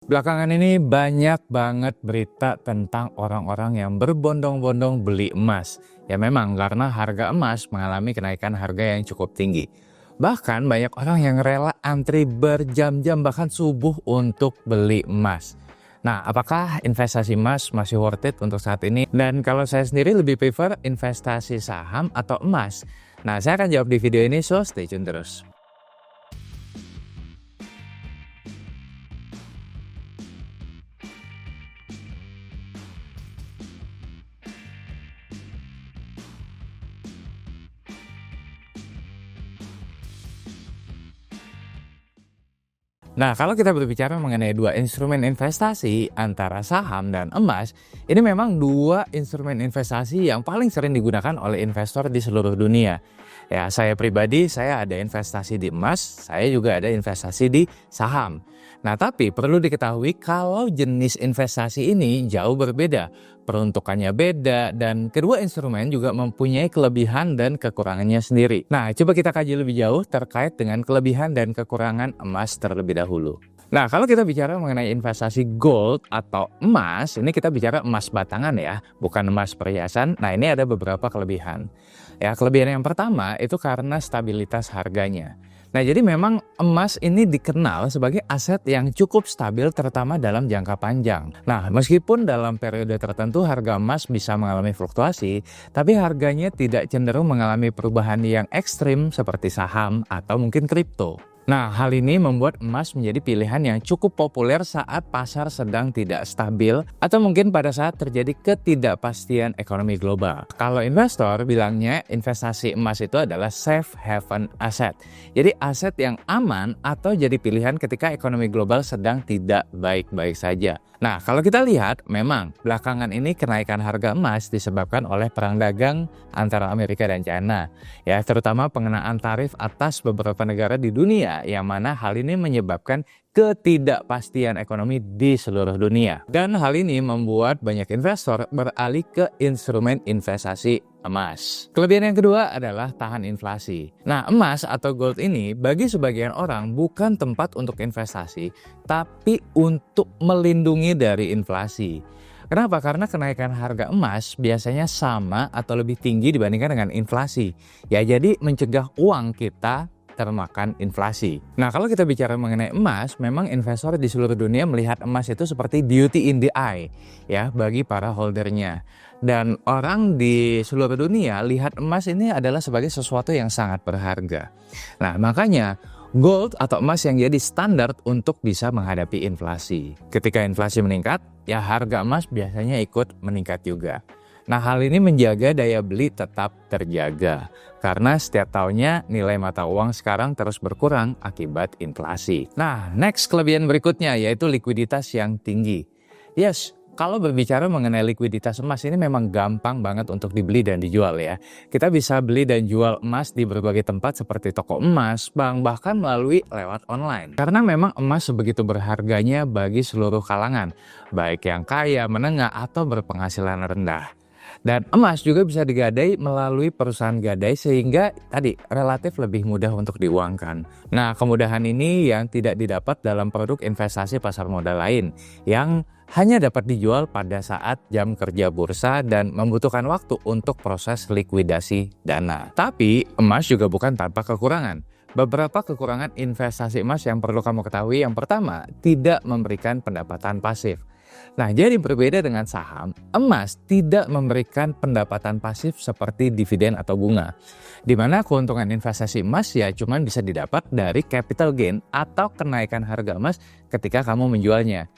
Belakangan ini banyak banget berita tentang orang-orang yang berbondong-bondong beli emas. Ya memang karena harga emas mengalami kenaikan harga yang cukup tinggi. Bahkan banyak orang yang rela antri berjam-jam bahkan subuh untuk beli emas. Nah, apakah investasi emas masih worth it untuk saat ini? Dan kalau saya sendiri lebih prefer investasi saham atau emas. Nah, saya akan jawab di video ini, so stay tune terus. Nah, kalau kita berbicara mengenai dua instrumen investasi antara saham dan emas, ini memang dua instrumen investasi yang paling sering digunakan oleh investor di seluruh dunia. Ya, saya pribadi, saya ada investasi di emas, saya juga ada investasi di saham. Nah, tapi perlu diketahui kalau jenis investasi ini jauh berbeda, peruntukannya beda, dan kedua instrumen juga mempunyai kelebihan dan kekurangannya sendiri. Nah, coba kita kaji lebih jauh terkait dengan kelebihan dan kekurangan emas terlebih dahulu. Nah, kalau kita bicara mengenai investasi gold atau emas, ini kita bicara emas batangan ya, bukan emas perhiasan. Nah, ini ada beberapa kelebihan. Ya, kelebihan yang pertama itu karena stabilitas harganya. Nah, jadi memang emas ini dikenal sebagai aset yang cukup stabil terutama dalam jangka panjang. Nah, meskipun dalam periode tertentu harga emas bisa mengalami fluktuasi, tapi harganya tidak cenderung mengalami perubahan yang ekstrim seperti saham atau mungkin kripto. Nah, hal ini membuat emas menjadi pilihan yang cukup populer saat pasar sedang tidak stabil atau mungkin pada saat terjadi ketidakpastian ekonomi global. Kalau investor bilangnya investasi emas itu adalah safe haven asset. Jadi aset yang aman atau jadi pilihan ketika ekonomi global sedang tidak baik-baik saja. Nah, kalau kita lihat memang belakangan ini kenaikan harga emas disebabkan oleh perang dagang antara Amerika dan China. Ya, terutama pengenaan tarif atas beberapa negara di dunia yang mana hal ini menyebabkan ketidakpastian ekonomi di seluruh dunia. Dan hal ini membuat banyak investor beralih ke instrumen investasi emas. Kelebihan yang kedua adalah tahan inflasi. Nah, emas atau gold ini bagi sebagian orang bukan tempat untuk investasi, tapi untuk melindungi dari inflasi. Kenapa? Karena kenaikan harga emas biasanya sama atau lebih tinggi dibandingkan dengan inflasi. Ya, jadi mencegah uang kita termakan inflasi. Nah, kalau kita bicara mengenai emas, memang investor di seluruh dunia melihat emas itu seperti beauty in the eye ya bagi para holdernya. Dan orang di seluruh dunia lihat emas ini adalah sebagai sesuatu yang sangat berharga. Nah, makanya gold atau emas yang jadi standar untuk bisa menghadapi inflasi. Ketika inflasi meningkat, ya harga emas biasanya ikut meningkat juga. Nah, hal ini menjaga daya beli tetap terjaga karena setiap tahunnya nilai mata uang sekarang terus berkurang akibat inflasi. Nah, next kelebihan berikutnya yaitu likuiditas yang tinggi. Yes, kalau berbicara mengenai likuiditas emas ini memang gampang banget untuk dibeli dan dijual ya. Kita bisa beli dan jual emas di berbagai tempat seperti toko emas, bank, bahkan melalui lewat online. Karena memang emas sebegitu berharganya bagi seluruh kalangan, baik yang kaya, menengah, atau berpenghasilan rendah. Dan emas juga bisa digadai melalui perusahaan gadai sehingga tadi relatif lebih mudah untuk diuangkan. Nah, kemudahan ini yang tidak didapat dalam produk investasi pasar modal lain yang hanya dapat dijual pada saat jam kerja bursa dan membutuhkan waktu untuk proses likuidasi dana. Tapi emas juga bukan tanpa kekurangan. Beberapa kekurangan investasi emas yang perlu kamu ketahui. Yang pertama, tidak memberikan pendapatan pasif. Nah, jadi berbeda dengan saham, emas tidak memberikan pendapatan pasif seperti dividen atau bunga. Di mana keuntungan investasi emas ya cuma bisa didapat dari capital gain atau kenaikan harga emas ketika kamu menjualnya.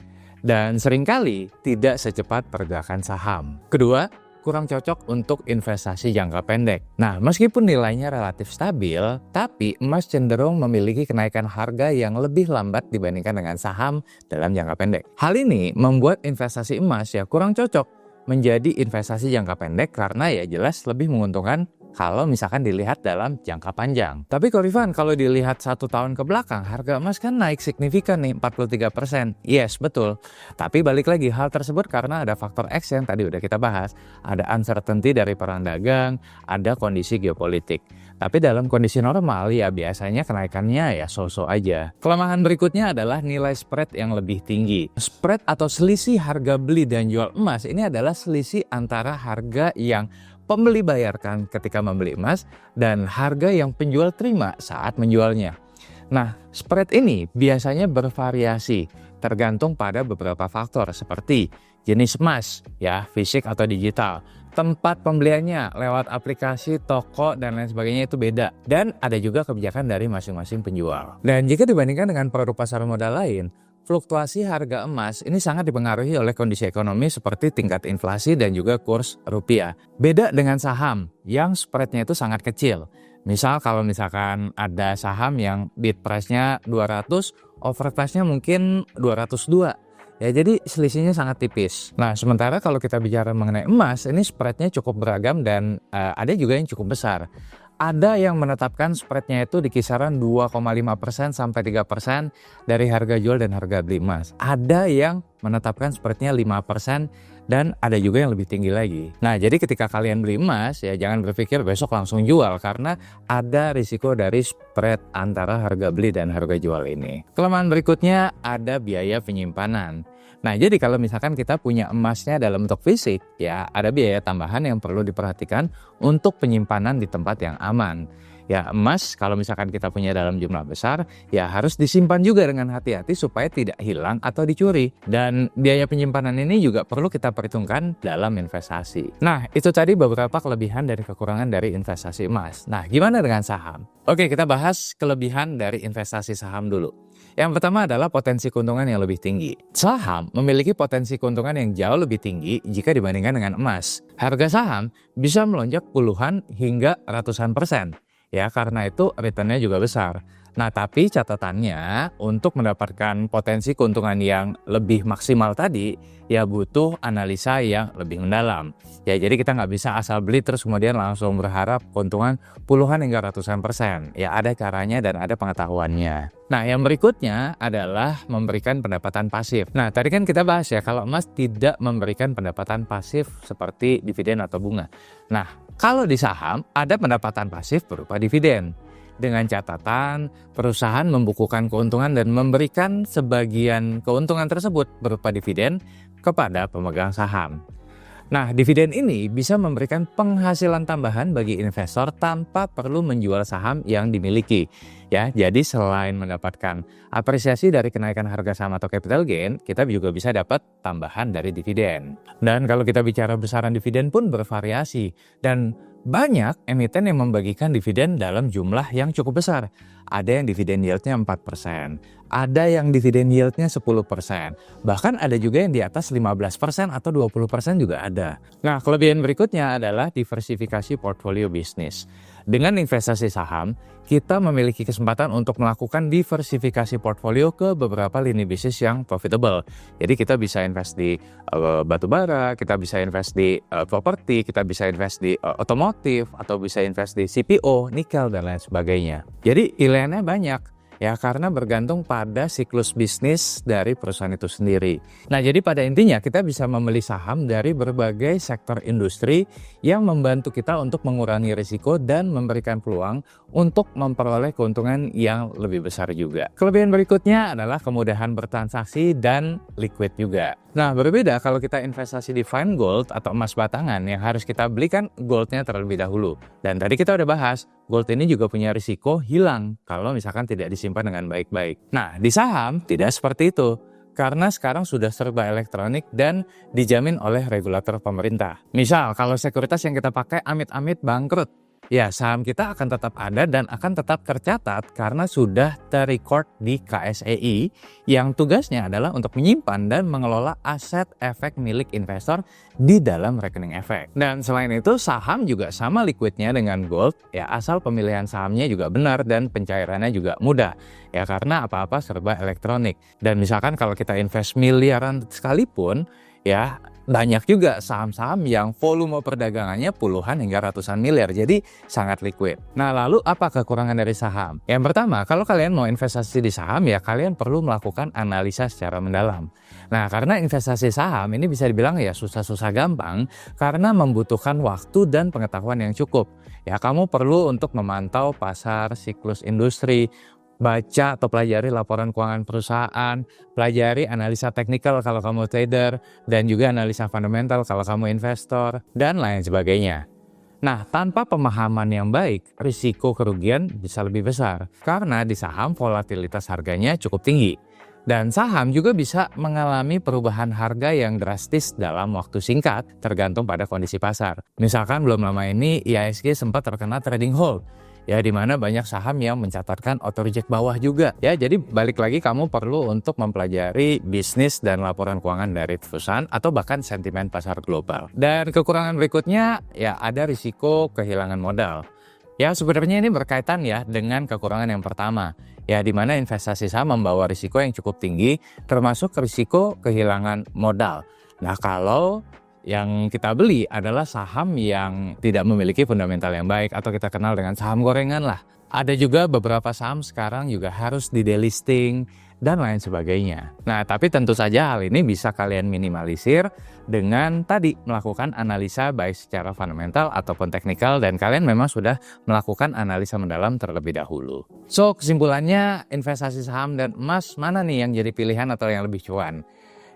Dan seringkali tidak secepat pergerakan saham. Kedua, kurang cocok untuk investasi jangka pendek. Nah, meskipun nilainya relatif stabil, tapi emas cenderung memiliki kenaikan harga yang lebih lambat dibandingkan dengan saham dalam jangka pendek. Hal ini membuat investasi emas ya kurang cocok menjadi investasi jangka pendek karena ya jelas lebih menguntungkan kalau misalkan dilihat dalam jangka panjang. Tapi Ko Rifan, kalau dilihat 1 tahun ke belakang, harga emas kan naik signifikan nih, 43%. Yes, betul. Tapi balik lagi, hal tersebut karena ada faktor X yang tadi udah kita bahas. Ada uncertainty dari perang dagang, ada kondisi geopolitik. Tapi dalam kondisi normal ya biasanya kenaikannya ya so-so aja. Kelemahan berikutnya adalah nilai spread yang lebih tinggi. Spread atau selisih harga beli dan jual emas ini adalah selisih antara harga yang pembeli bayarkan ketika membeli emas dan harga yang penjual terima saat menjualnya. Nah, spread ini biasanya bervariasi tergantung pada beberapa faktor seperti jenis emas, ya, fisik atau digital, tempat pembeliannya lewat aplikasi, toko, dan lain sebagainya itu beda. Dan ada juga kebijakan dari masing-masing penjual. Dan jika dibandingkan dengan produk pasar modal lain, fluktuasi harga emas ini sangat dipengaruhi oleh kondisi ekonomi seperti tingkat inflasi dan juga kurs rupiah. Beda dengan saham yang spreadnya itu sangat kecil. Misal kalau misalkan ada saham yang bid price-nya 200, offer price-nya mungkin 202. Ya, jadi selisihnya sangat tipis. Nah, sementara kalau kita bicara mengenai emas, ini spreadnya cukup beragam dan ada juga yang cukup besar. Ada yang menetapkan spreadnya itu di kisaran 2,5% sampai 3% dari harga jual dan harga beli emas. Ada yang menetapkan spreadnya 5% dan ada juga yang lebih tinggi lagi. Nah, jadi ketika kalian beli emas ya jangan berpikir besok langsung jual karena ada risiko dari spread antara harga beli dan harga jual ini. Kelemahan berikutnya ada biaya penyimpanan. Nah, jadi kalau misalkan kita punya emasnya dalam bentuk fisik, ya ada biaya tambahan yang perlu diperhatikan untuk penyimpanan di tempat yang aman. Ya, emas kalau misalkan kita punya dalam jumlah besar, ya harus disimpan juga dengan hati-hati supaya tidak hilang atau dicuri. Dan biaya penyimpanan ini juga perlu kita perhitungkan dalam investasi. Nah, itu tadi beberapa kelebihan dan kekurangan dari investasi emas. Nah, gimana dengan saham? Oke, kita bahas kelebihan dari investasi saham dulu. Yang pertama adalah potensi keuntungan yang lebih tinggi. Saham memiliki potensi keuntungan yang jauh lebih tinggi jika dibandingkan dengan emas. Harga saham bisa melonjak puluhan hingga ratusan persen. Ya, karena itu returnnya juga besar. Nah, tapi catatannya untuk mendapatkan potensi keuntungan yang lebih maksimal tadi, ya butuh analisa yang lebih mendalam. Ya, jadi kita nggak bisa asal beli terus kemudian langsung berharap keuntungan puluhan hingga ratusan persen. Ya, ada caranya dan ada pengetahuannya. Nah, yang berikutnya adalah memberikan pendapatan pasif. Nah, tadi kan kita bahas ya, kalau emas tidak memberikan pendapatan pasif seperti dividen atau bunga. Nah, kalau di saham ada pendapatan pasif berupa dividen. Dengan catatan perusahaan membukukan keuntungan dan memberikan sebagian keuntungan tersebut berupa dividen kepada pemegang saham. Nah, dividen ini bisa memberikan penghasilan tambahan bagi investor tanpa perlu menjual saham yang dimiliki. Ya, jadi selain mendapatkan apresiasi dari kenaikan harga saham atau capital gain, kita juga bisa dapat tambahan dari dividen. Dan kalau kita bicara besaran dividen pun bervariasi dan banyak emiten yang membagikan dividen dalam jumlah yang cukup besar. Ada yang dividen yieldnya 4%, ada yang dividen yieldnya 10%, bahkan ada juga yang di atas 15% atau 20% juga ada. Nah, kelebihan berikutnya adalah diversifikasi portfolio bisnis. Dengan investasi saham, kita memiliki kesempatan untuk melakukan diversifikasi portfolio ke beberapa lini bisnis yang profitable. Jadi kita bisa invest di batu bara, kita bisa invest di properti, kita bisa invest di otomotif, atau bisa invest di CPO, nikel, dan lain sebagainya. Jadi pilihannya banyak. Ya, karena bergantung pada siklus bisnis dari perusahaan itu sendiri. Nah, jadi pada intinya kita bisa membeli saham dari berbagai sektor industri yang membantu kita untuk mengurangi risiko dan memberikan peluang untuk memperoleh keuntungan yang lebih besar juga. Kelebihan berikutnya adalah kemudahan bertransaksi dan liquid juga. Nah, berbeda kalau kita investasi di fine gold atau emas batangan yang harus kita belikan goldnya terlebih dahulu. Dan tadi kita udah bahas, gold ini juga punya risiko hilang kalau misalkan tidak disimpan dengan baik-baik. Nah, di saham tidak seperti itu. Karena sekarang sudah serba elektronik dan dijamin oleh regulator pemerintah. Misal, kalau sekuritas yang kita pakai amit-amit bangkrut, ya saham kita akan tetap ada dan akan tetap tercatat karena sudah terrecord di KSEI yang tugasnya adalah untuk menyimpan dan mengelola aset efek milik investor di dalam rekening efek. Dan selain itu saham juga sama liquidnya dengan gold, ya asal pemilihan sahamnya juga benar dan pencairannya juga mudah. Ya karena apa-apa serba elektronik. Dan misalkan kalau kita invest miliaran sekalipun, Ya, banyak juga saham-saham yang volume perdagangannya puluhan hingga ratusan miliar, jadi sangat liquid. Nah, lalu apa kekurangan dari saham? Yang pertama, kalau kalian mau investasi di saham ya kalian perlu melakukan analisa secara mendalam. Nah, karena investasi saham ini bisa dibilang ya susah-susah gampang karena membutuhkan waktu dan pengetahuan yang cukup. Ya, kamu perlu untuk memantau pasar, siklus industri, baca atau pelajari laporan keuangan perusahaan, pelajari analisa teknikal kalau kamu trader, dan juga analisa fundamental kalau kamu investor, dan lain sebagainya. Nah, tanpa pemahaman yang baik, risiko kerugian bisa lebih besar karena di saham volatilitas harganya cukup tinggi. Dan saham juga bisa mengalami perubahan harga yang drastis dalam waktu singkat tergantung pada kondisi pasar. Misalkan belum lama ini IHSG sempat terkena trading hold. Ya, di mana banyak saham yang mencatatkan auto reject bawah juga. Ya, jadi balik lagi kamu perlu untuk mempelajari bisnis dan laporan keuangan dari perusahaan atau bahkan sentimen pasar global. Dan kekurangan berikutnya ya ada risiko kehilangan modal. Ya, sebenarnya ini berkaitan ya dengan kekurangan yang pertama. Ya, di mana investasi saham membawa risiko yang cukup tinggi termasuk risiko kehilangan modal. Nah, kalau yang kita beli adalah saham yang tidak memiliki fundamental yang baik atau kita kenal dengan saham gorengan lah. Ada juga beberapa saham sekarang juga harus di delisting dan lain sebagainya. Nah, tapi tentu saja hal ini bisa kalian minimalisir dengan tadi melakukan analisa baik secara fundamental ataupun teknikal dan kalian memang sudah melakukan analisa mendalam terlebih dahulu. So, kesimpulannya investasi saham dan emas mana nih yang jadi pilihan atau yang lebih cuan?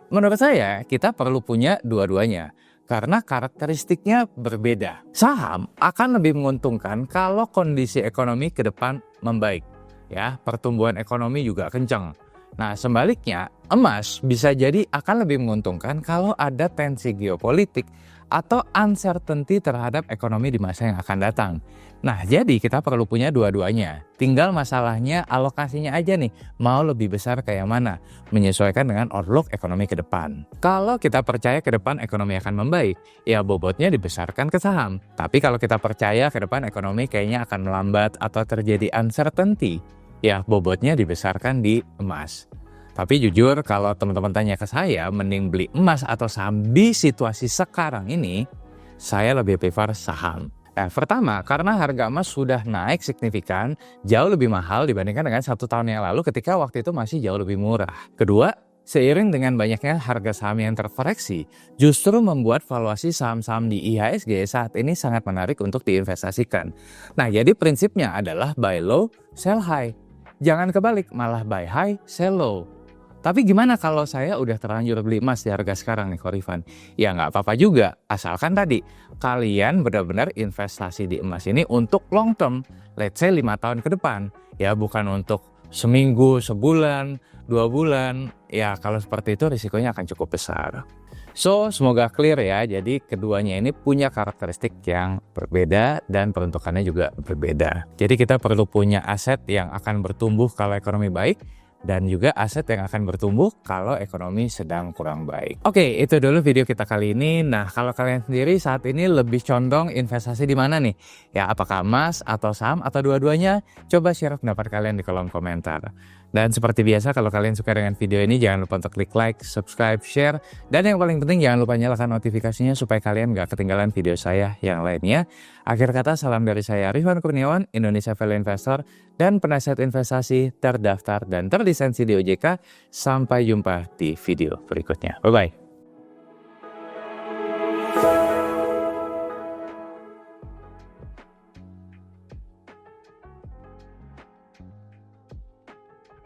Menurut saya, kita perlu punya dua-duanya karena karakteristiknya berbeda. Saham akan lebih menguntungkan kalau kondisi ekonomi ke depan membaik. Ya, pertumbuhan ekonomi juga kencang. Nah, sebaliknya, emas bisa jadi akan lebih menguntungkan kalau ada tensi geopolitik atau uncertainty terhadap ekonomi di masa yang akan datang. Nah, jadi kita perlu punya dua-duanya. Tinggal masalahnya alokasinya aja nih, mau lebih besar kayak mana, menyesuaikan dengan outlook ekonomi ke depan. Kalau kita percaya ke depan ekonomi akan membaik, ya bobotnya dibesarkan ke saham. Tapi kalau kita percaya ke depan ekonomi kayaknya akan melambat atau terjadi uncertainty, ya bobotnya dibesarkan di emas. Tapi jujur kalau teman-teman tanya ke saya mending beli emas atau saham di situasi sekarang ini, saya lebih prefer saham. Nah, pertama karena harga emas sudah naik signifikan, jauh lebih mahal dibandingkan dengan 1 tahun yang lalu ketika waktu itu masih jauh lebih murah. Kedua, seiring dengan banyaknya harga saham yang terkoreksi, justru membuat valuasi saham-saham di IHSG saat ini sangat menarik untuk diinvestasikan. Nah, jadi prinsipnya adalah buy low, sell high. Jangan kebalik, malah buy high, sell low. Tapi gimana kalau saya udah terlanjur beli emas di harga sekarang nih Korifan? Ya nggak apa-apa juga, asalkan tadi kalian benar-benar investasi di emas ini untuk long term, let's say 5 tahun ke depan. Ya bukan untuk seminggu, sebulan, 2 bulan, ya kalau seperti itu risikonya akan cukup besar. So, semoga clear ya, jadi keduanya ini punya karakteristik yang berbeda dan peruntukannya juga berbeda. Jadi kita perlu punya aset yang akan bertumbuh kalau ekonomi baik, dan juga aset yang akan bertumbuh kalau ekonomi sedang kurang baik. Oke, itu dulu video kita kali ini. Nah, kalau kalian sendiri saat ini lebih condong investasi di mana nih? Ya, apakah emas atau saham atau dua-duanya? Coba share pendapat kalian di kolom komentar. Dan seperti biasa, kalau kalian suka dengan video ini, jangan lupa untuk klik like, subscribe, share. Dan yang paling penting, jangan lupa nyalakan notifikasinya supaya kalian gak ketinggalan video saya yang lainnya. Akhir kata, salam dari saya, Rifwan Kurniawan, Indonesia Value Investor, dan penasihat investasi terdaftar dan terlisensi di OJK. Sampai jumpa di video berikutnya. Bye-bye.